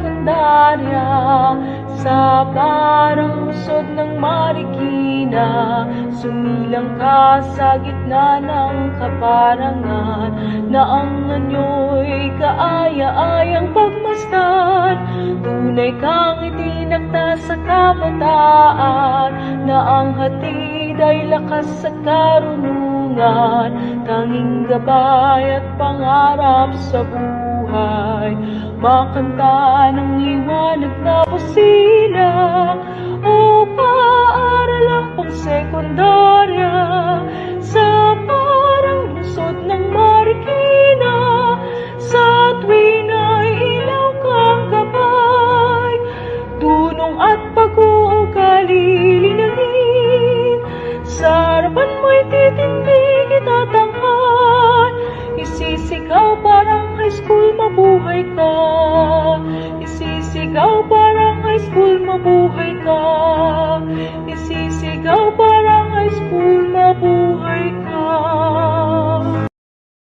sekundarya, sa parang lungsod ng Marikina. Sumilang ka sa gitna ng kaparangan, na ang anyo'y kaaya-ayang pagmasdan. Tunay kang itinakda sa kabataan, na ang hatid ay lakas at karunungan. Tanging gabay at pangarap sa buhay, makanta ng liwanag na busilak. O paaralang pang sekundarya, sa parang lungsod ng Marikina. Sa tuwin ay ilaw kang gabay, dunong at pag-uugali linangin. Sa harapan mo'y titindig itatanghal, isisigaw parang high school mabuhay ka. Isisigaw parang high school mabuhay ka. Isisigaw parang high school mabuhay ka.